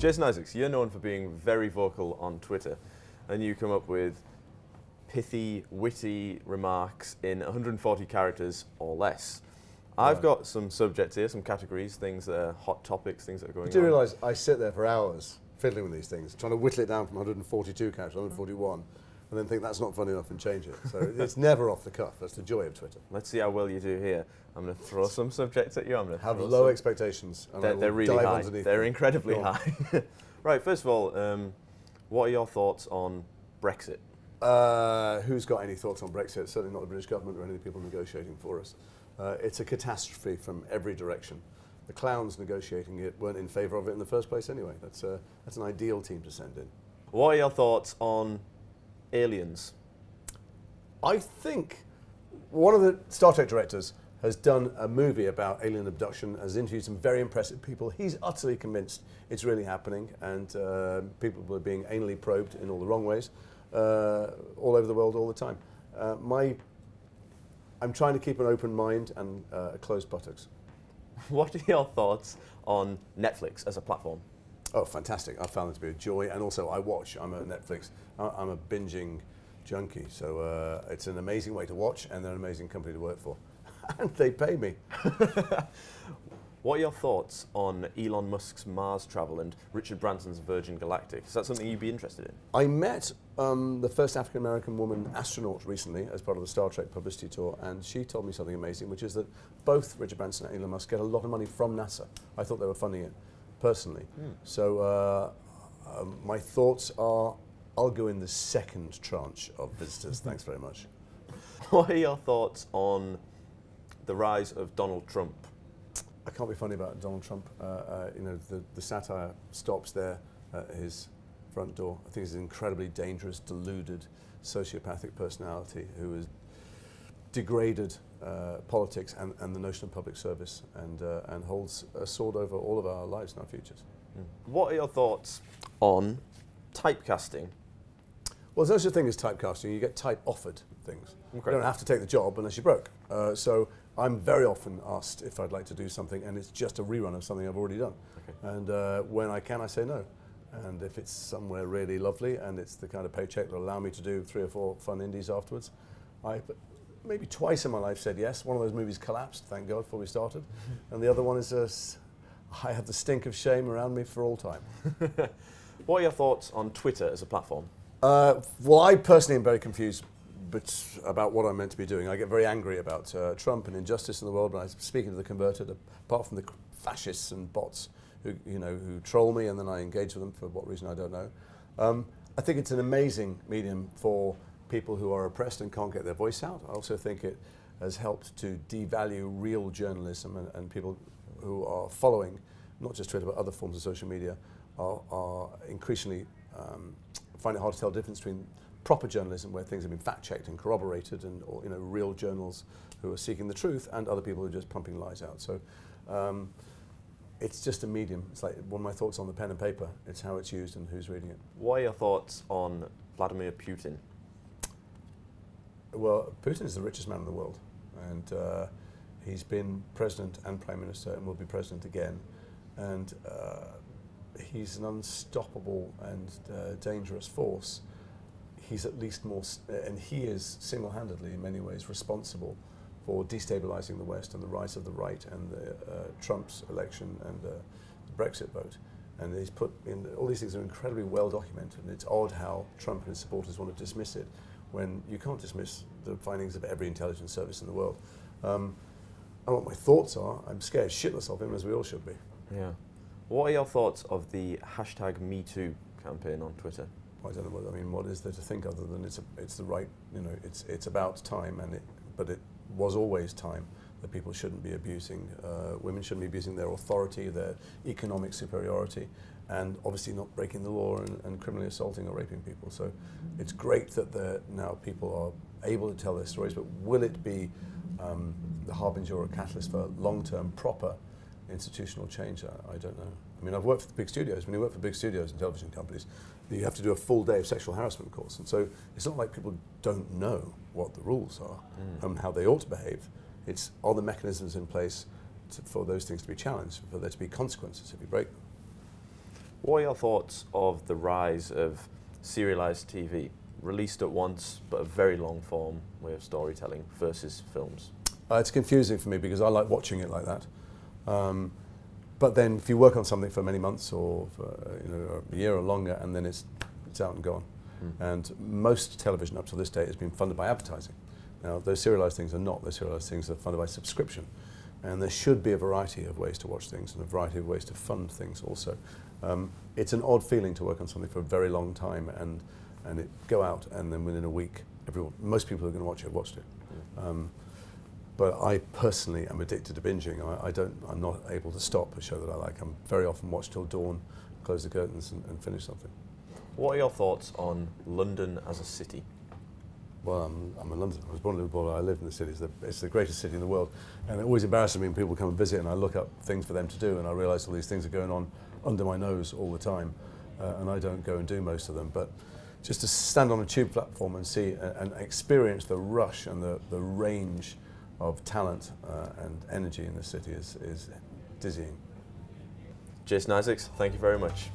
Jason Isaacs, you're known for being very vocal on Twitter, and you come up with pithy, witty remarks in 140 characters or less. I've got some subjects here, some categories, things that are hot topics, things that are going on. You do realise I sit there for hours fiddling with these things, trying to whittle it down from 142 characters to 141, and then think that's not funny enough and change it. So it's never off the cuff. That's the joy of Twitter. Let's see how well you do here. I'm going to throw some subjects at you. I'm going to have low expectations. And they're really high. They're incredibly Go high. Right, first of all, what are your thoughts on Brexit? Who's got any thoughts on Brexit? Certainly not the British government or any people negotiating for us. It's a catastrophe from every direction. The clowns negotiating it weren't in favour of it in the first place anyway. That's an ideal team to send in. What are your thoughts on aliens? I think one of the Star Trek directors has done a movie about alien abduction, has interviewed some very impressive people. He's utterly convinced it's really happening, and people are being anally probed in all the wrong ways all over the world all the time. I'm trying to keep an open mind and closed buttocks. What are your thoughts on Netflix as a platform? Oh, fantastic. I found it to be a joy, and also I watch. I'm a Netflix. I'm a binging junkie, so it's an amazing way to watch, and they're an amazing company to work for. And they pay me. What are your thoughts on Elon Musk's Mars travel and Richard Branson's Virgin Galactic? Is that something you'd be interested in? I met the first African-American woman astronaut recently as part of the Star Trek publicity tour, and she told me something amazing, which is that both Richard Branson and Elon Musk get a lot of money from NASA. I thought they were funding it personally. So my thoughts are, I'll go in the second tranche of visitors. Thanks very much. What are your thoughts on the rise of Donald Trump? I can't be funny about Donald Trump. The satire stops there at his front door. I think he's an incredibly dangerous, deluded, sociopathic personality who has degraded politics and the notion of public service and holds a sword over all of our lives and our futures. What are your thoughts on typecasting? Well, there's no such thing as typecasting. You get type offered things. Okay. You don't have to take the job unless you're broke. So I'm very often asked if I'd like to do something, and it's just a rerun of something I've already done. Okay. And when I can, I say no. And if it's somewhere really lovely and it's the kind of paycheck that will allow me to do 3 or 4 fun indies afterwards, I maybe twice in my life said yes. One of those movies collapsed, thank God, before we started. And the other one is I have the stink of shame around me for all time. What are your thoughts on Twitter as a platform? Well, I personally am very confused about what I'm meant to be doing. I get very angry about Trump and injustice in the world when I'm speaking to the converted, apart from the fascists and bots who troll me and then I engage with them for what reason I don't know. I think it's an amazing medium for people who are oppressed and can't get their voice out. I also think it has helped to devalue real journalism and people who are following, not just Twitter but other forms of social media, are increasingly find it hard to tell the difference between proper journalism where things have been fact-checked and corroborated and real journals who are seeking the truth and other people who are just pumping lies out. So it's just a medium. It's like one of my thoughts on the pen and paper. It's how it's used and who's reading it. What are your thoughts on Vladimir Putin? Well, Putin is the richest man in the world, and he's been president and prime minister and will be president again. And he's an unstoppable and dangerous force. He's at least more, and he is single-handedly in many ways responsible for destabilizing the West and the rise of the right and Trump's election and the Brexit vote. And he's put in, all these things are incredibly well documented, and it's odd how Trump and his supporters want to dismiss it when you can't dismiss the findings of every intelligence service in the world. And what my thoughts are, I'm scared shitless of him, as we all should be. Yeah. What are your thoughts of the #MeToo campaign on Twitter? I don't know what is there to think other than it's the right, it's about time, but it was always time that people shouldn't be abusing, women shouldn't be abusing their authority, their economic superiority, and obviously not breaking the law and criminally assaulting or raping people. So it's great that now people are able to tell their stories, but will it be the harbinger or catalyst for long-term proper institutional change? I don't know. I mean, I've worked for the big studios. When you work for big studios and television companies, you have to do a full day of sexual harassment course. And so it's not like people don't know what the rules are and how they ought to behave. It's are the mechanisms in place for those things to be challenged, for there to be consequences if you break them. What are your thoughts of the rise of serialised TV, released at once but a very long form way of storytelling versus films? It's confusing for me because I like watching it like that. But then if you work on something for many months or for, a year or longer, and then it's out and gone. And most television up to this date has been funded by advertising. Now, those serialised things are not. Those serialised things are funded by subscription. And there should be a variety of ways to watch things and a variety of ways to fund things also. It's an odd feeling to work on something for a very long time and it go out, and then within a week, most people who are going to watch it have watched it. But I personally am addicted to binging. I'm not able to stop a show that I like. I'm very often watch till dawn, close the curtains and finish something. What are your thoughts on London as a city? Well, I'm in London. I was born in Liverpool. I live in the city. It's the greatest city in the world. And it always embarrasses me when people come and visit and I look up things for them to do and I realise all these things are going on under my nose all the time. And I don't go and do most of them. But just to stand on a tube platform and see and experience the rush and the range of talent and energy in the city is dizzying. Jason Isaacs, thank you very much.